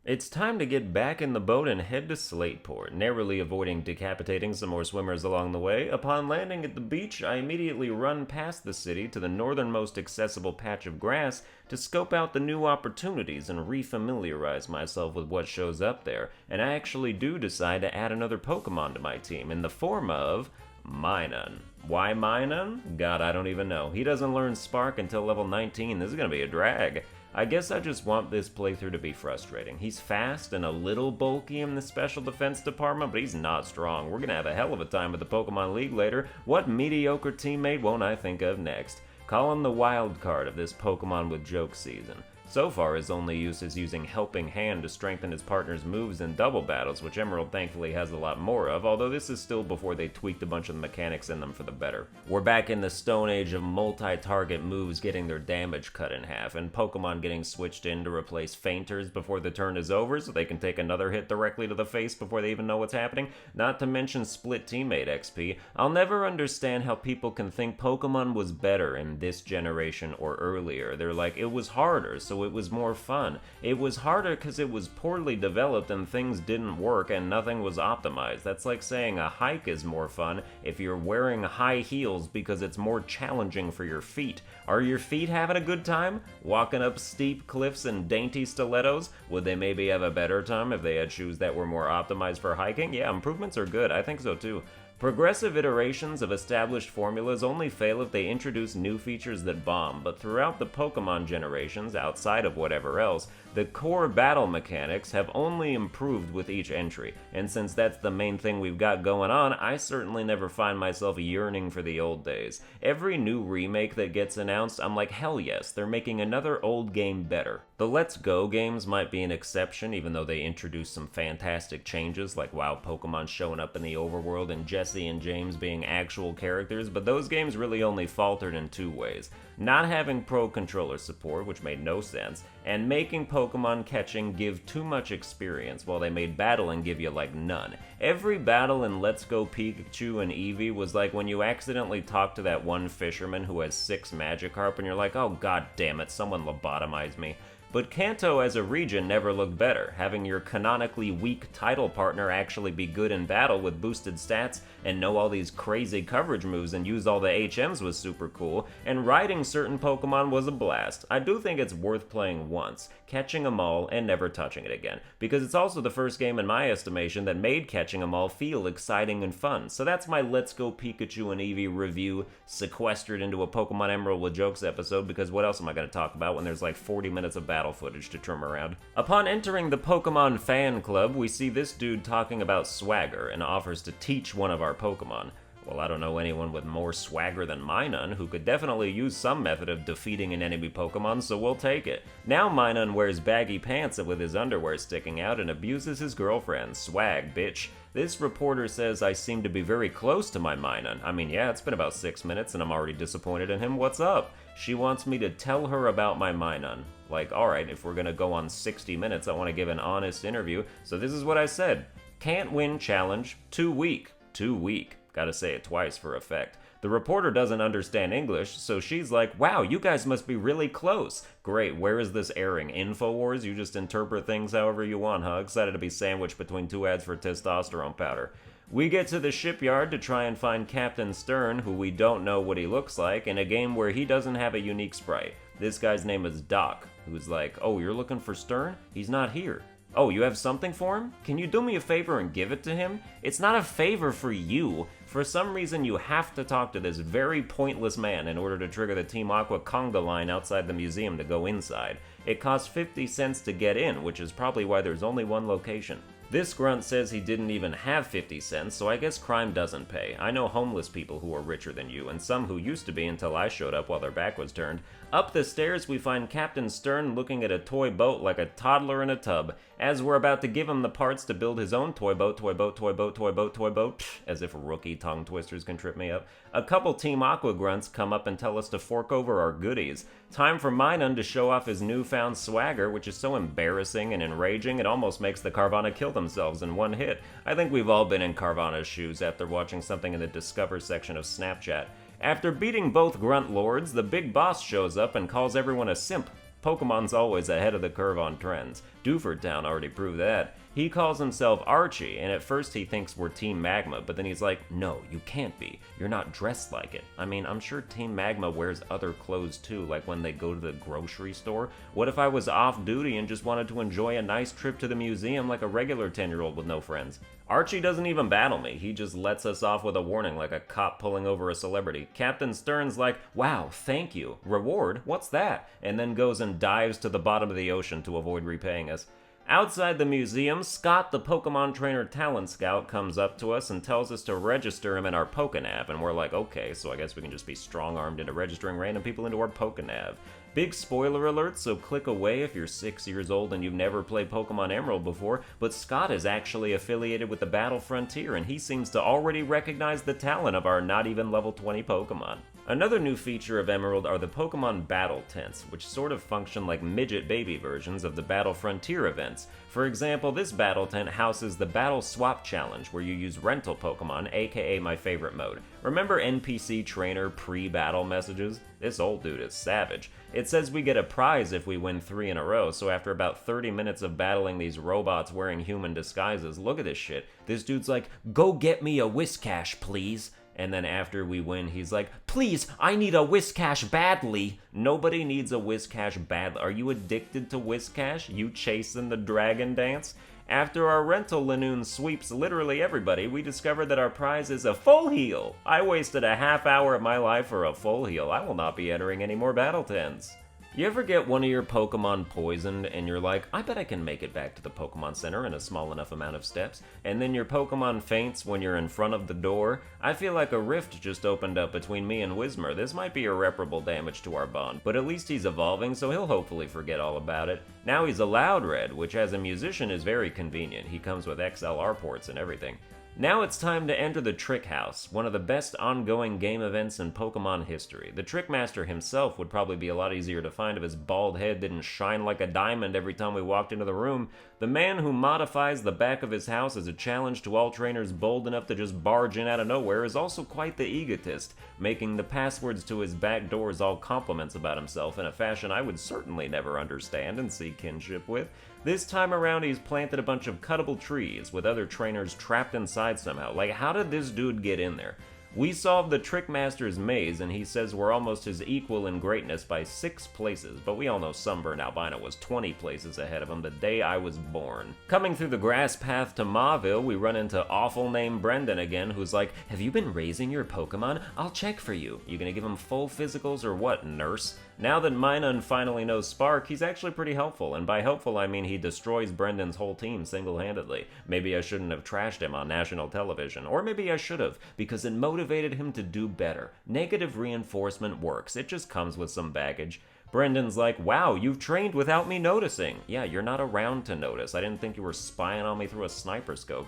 It's time to get back in the boat and head to Slateport, narrowly avoiding decapitating some more swimmers along the way. Upon landing at the beach, I immediately run past the city to the northernmost accessible patch of grass to scope out the new opportunities and refamiliarize myself with what shows up there, and I actually do decide to add another Pokemon to my team in the form of Minun. Why Minun? God, I don't even know. He doesn't learn Spark until level 19. This is gonna be a drag. I guess I just want this playthrough to be frustrating. He's fast and a little bulky in the special defense department, but he's not strong. We're gonna have a hell of a time at the Pokemon League later. What mediocre teammate won't I think of next? Call him the wild card of this Pokemon with joke season. So far, his only use is using Helping Hand to strengthen his partner's moves in double battles, which Emerald thankfully has a lot more of, although this is still before they tweaked a bunch of the mechanics in them for the better. We're back in the stone age of multi-target moves getting their damage cut in half, and Pokemon getting switched in to replace feinters before the turn is over so they can take another hit directly to the face before they even know what's happening, not to mention split teammate XP. I'll never understand how people can think Pokemon was better in this generation or earlier. They're like, it was harder, so it was more fun. It was harder because it was poorly developed and things didn't work and nothing was optimized. That's like saying a hike is more fun if you're wearing high heels because it's more challenging for your feet. Are your feet having a good time? Walking up steep cliffs in dainty stilettos? Would they maybe have a better time if they had shoes that were more optimized for hiking? Yeah, improvements are good. I think so too. Progressive iterations of established formulas only fail if they introduce new features that bomb, but throughout the Pokemon generations, outside of whatever else, the core battle mechanics have only improved with each entry, and since that's the main thing we've got going on, I certainly never find myself yearning for the old days. Every new remake that gets announced, I'm like, hell yes, they're making another old game better. The Let's Go games might be an exception, even though they introduced some fantastic changes, like wild Pokemon showing up in the overworld and Jesse and James being actual characters, but those games really only faltered in two ways. Not having pro controller support, which made no sense, and making Pokemon catching give too much experience, while they made battling give you like none. Every battle in Let's Go Pikachu and Eevee was like when you accidentally talk to that one fisherman who has 6 Magikarp and you're like, oh god damn it, someone lobotomized me. But Kanto as a region never looked better, having your canonically weak title partner actually be good in battle with boosted stats and know all these crazy coverage moves and use all the HMs was super cool, and riding certain Pokemon was a blast. I do think it's worth playing once, catching them all, and never touching it again, because it's also the first game in my estimation that made catching them all feel exciting and fun. So that's my Let's Go Pikachu and Eevee review, sequestered into a Pokemon Emerald with Jokes episode, because what else am I going to talk about when there's like 40 minutes of battle footage to trim around? Upon entering the Pokemon fan club, we see this dude talking about swagger and offers to teach one of our Pokemon. Well, I don't know anyone with more swagger than Minun, who could definitely use some method of defeating an enemy Pokemon, so we'll take it. Now Minun wears baggy pants with his underwear sticking out and abuses his girlfriend. Swag, bitch. This reporter says I seem to be very close to my Minun. I mean, yeah, it's been about 6 minutes and I'm already disappointed in him. What's up? She wants me to tell her about my Minun. Like, alright, if we're gonna go on 60 minutes, I want to give an honest interview, so this is what I said. Can't win challenge, too weak. Too weak. Gotta say it twice for effect. The reporter doesn't understand English, so she's like, wow, you guys must be really close. Great, where is this airing? InfoWars? You just interpret things however you want, huh? Excited to be sandwiched between 2 ads for testosterone powder. We get to the shipyard to try and find Captain Stern, who we don't know what he looks like, in a game where he doesn't have a unique sprite. This guy's name is Doc, who's like, oh, you're looking for Stern? He's not here. Oh, you have something for him? Can you do me a favor and give it to him? It's not a favor for you. For some reason, you have to talk to this very pointless man in order to trigger the Team Aqua conga line outside the museum to go inside. It costs 50 cents to get in, which is probably why there's only one location. This grunt says he didn't even have 50 cents, so I guess crime doesn't pay. I know homeless people who are richer than you, and some who used to be until I showed up while their back was turned. Up the stairs, we find Captain Stern looking at a toy boat like a toddler in a tub. As we're about to give him the parts to build his own toy boat, as if rookie tongue twisters can trip me up, a couple Team Aqua grunts come up and tell us to fork over our goodies. Time for Minun to show off his newfound swagger, which is so embarrassing and enraging it almost makes the Carvana kill themselves in one hit. I think we've all been in Carvana's shoes after watching something in the Discover section of Snapchat. After beating both Grunt Lords, the big boss shows up and calls everyone a simp. Pokemon's always ahead of the curve on trends. Dewford Town already proved that. He calls himself Archie, and at first he thinks we're Team Magma, but then he's like, no, you can't be. You're not dressed like it. I mean, I'm sure Team Magma wears other clothes too, like when they go to the grocery store. What if I was off duty and just wanted to enjoy a nice trip to the museum like a regular 10-year-old with no friends? Archie doesn't even battle me, he just lets us off with a warning like a cop pulling over a celebrity. Captain Stern's like, wow, thank you. Reward? What's that? And then goes and dives to the bottom of the ocean to avoid repaying us. Outside the museum, Scott, the Pokemon trainer talent scout, comes up to us and tells us to register him in our Pokenav, and we're like, okay, so I guess we can just be strong-armed into registering random people into our Pokenav. Big spoiler alert, so click away if you're 6 years old and you've never played Pokemon Emerald before, but Scott is actually affiliated with the Battle Frontier, and he seems to already recognize the talent of our not even level 20 Pokemon. Another new feature of Emerald are the Pokemon Battle Tents, which sort of function like midget baby versions of the Battle Frontier events. For example, this battle tent houses the Battle Swap Challenge, where you use rental Pokemon, aka my favorite mode. Remember NPC trainer pre-battle messages? This old dude is savage. It says we get a prize if we win 3 in a row, so after about 30 minutes of battling these robots wearing human disguises, look at this shit. This dude's like, go get me a Whiscash, please. And then after we win, he's like, please, I need a Whiscash badly. Nobody needs a Whiscash badly. Are you addicted to Whiscash? You chasing the dragon dance? After our rental Lanoon sweeps literally everybody, we discover that our prize is a full heal. I wasted a half hour of my life for a full heal. I will not be entering any more battle tents. You ever get one of your Pokemon poisoned and you're like, I bet I can make it back to the Pokemon Center in a small enough amount of steps, and then your Pokemon faints when you're in front of the door? I feel like a rift just opened up between me and Whismur. This might be irreparable damage to our bond, but at least he's evolving, so he'll hopefully forget all about it. Now he's a Loudred, which as a musician is very convenient. He comes with XLR ports and everything. Now it's time to enter the Trick House, one of the best ongoing game events in Pokemon history. The Trickmaster himself would probably be a lot easier to find if his bald head didn't shine like a diamond every time we walked into the room. The man who modifies the back of his house as a challenge to all trainers bold enough to just barge in out of nowhere is also quite the egotist, making the passwords to his back doors all compliments about himself in a fashion I would certainly never understand and see kinship with. This time around, he's planted a bunch of cuttable trees with other trainers trapped inside somehow. Like, how did this dude get in there? We solved the Trickmaster's maze, and he says we're almost his equal in greatness by 6 places, but we all know Sunburned Albino was 20 places ahead of him the day I was born. Coming through the grass path to Mauville, we run into awful name Brendan again, who's like, have you been raising your Pokemon? I'll check for you. You gonna give him full physicals or what, nurse? Now that Minun finally knows Spark, he's actually pretty helpful, and by helpful I mean he destroys Brendan's whole team single-handedly. Maybe I shouldn't have trashed him on national television, or maybe I should have, because it motivated him to do better. Negative reinforcement works, it just comes with some baggage. Brendan's like, wow, you've trained without me noticing. Yeah, you're not around to notice. I didn't think you were spying on me through a sniper scope.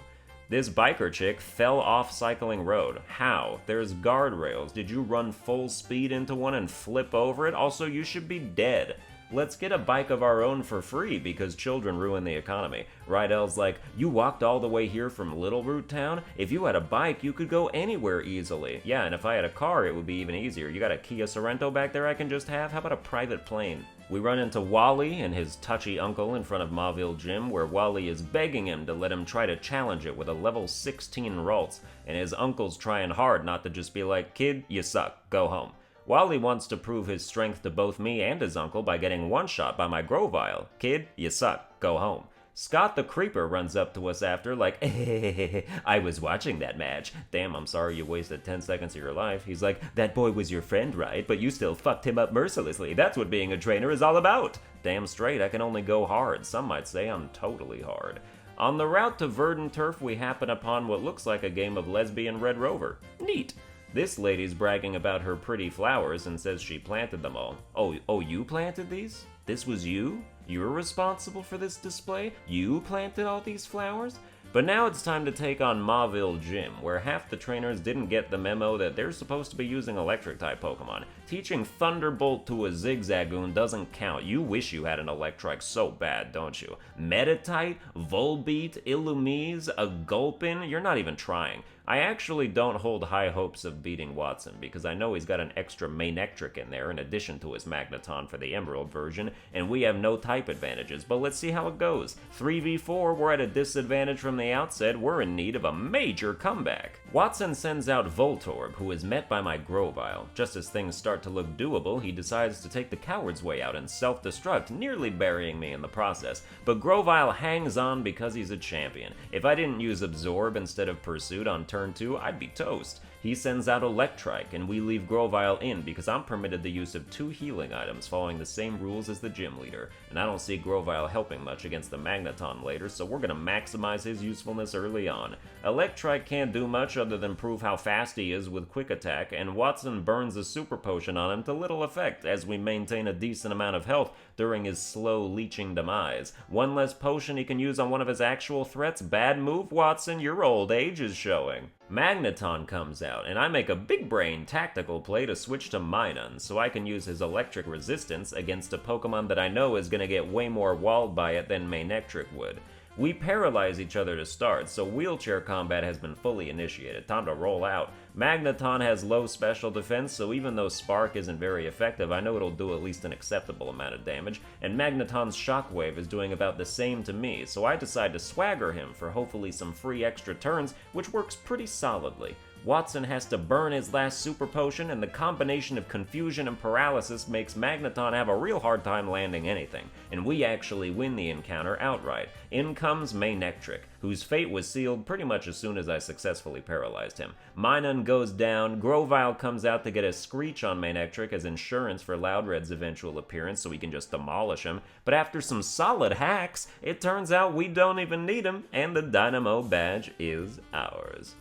This biker chick fell off Cycling Road. How? There's guardrails. Did you run full speed into one and flip over it? Also, you should be dead. Let's get a bike of our own for free because children ruin the economy. Rydell's like, you walked all the way here from Little Root Town? If you had a bike, you could go anywhere easily. Yeah, and if I had a car, it would be even easier. You got a Kia Sorento back there I can just have? How about a private plane? We run into Wally and his touchy uncle in front of Mauville Gym, where Wally is begging him to let him try to challenge it with a level 16 Ralts, and his uncle's trying hard not to just be like, kid, you suck, go home. Wally wants to prove his strength to both me and his uncle by getting one-shot by my Grovyle. Kid, you suck, go home. Scott the Creeper runs up to us after like, I was watching that match. Damn, I'm sorry you wasted 10 seconds of your life. He's like, that boy was your friend, right? But you still fucked him up mercilessly. That's what being a trainer is all about. Damn straight, I can only go hard. Some might say I'm totally hard. On the route to Verdant Turf, we happen upon what looks like a game of lesbian Red Rover. Neat. This lady's bragging about her pretty flowers and says she planted them all. Oh, you planted these? This was you? You're responsible for this display? You planted all these flowers? But now it's time to take on Mauville Gym, where half the trainers didn't get the memo that they're supposed to be using electric-type Pokemon. Teaching Thunderbolt to a Zigzagoon doesn't count. You wish you had an Electrike so bad, don't you? Meditite, Volbeat, Illumise, a Gulpin? You're not even trying. I actually don't hold high hopes of beating Watson, because I know he's got an extra Manectric in there in addition to his Magneton for the Emerald version, and we have no type advantages, but let's see how it goes. 3v4, we're at a disadvantage from the outset, we're in need of a major comeback. Watson sends out Voltorb, who is met by my Grovyle. Just as things start to look doable, he decides to take the coward's way out and self-destruct, nearly burying me in the process. But Grovyle hangs on because he's a champion. If I didn't use Absorb instead of Pursuit on turn 2, I'd be toast. He sends out Electrike, and we leave Grovyle in because I'm permitted the use of 2 healing items following the same rules as the gym leader, and I don't see Grovyle helping much against the Magneton later, so we're gonna maximize his usefulness early on. Electrike can't do much other than prove how fast he is with Quick Attack, and Watson burns a Super Potion on him to little effect as we maintain a decent amount of health during his slow leeching demise. One less potion he can use on one of his actual threats. Bad move, Watson, your old age is showing. Magneton comes out, and I make a big brain tactical play to switch to Minun, so I can use his electric resistance against a Pokemon that I know is gonna get way more walled by it than Manectric would. We paralyze each other to start, so wheelchair combat has been fully initiated. Time to roll out. Magneton has low special defense, so even though Spark isn't very effective, I know it'll do at least an acceptable amount of damage, and Magneton's Shockwave is doing about the same to me, so I decide to swagger him for hopefully some free extra turns, which works pretty solidly. Watson has to burn his last Super Potion, and the combination of confusion and paralysis makes Magneton have a real hard time landing anything, and we actually win the encounter outright. In comes Manectric, whose fate was sealed pretty much as soon as I successfully paralyzed him. Minun goes down, Grovyle comes out to get a Screech on Manectric as insurance for Loudred's eventual appearance so we can just demolish him, but after some solid hacks, it turns out we don't even need him, and the Dynamo badge is ours.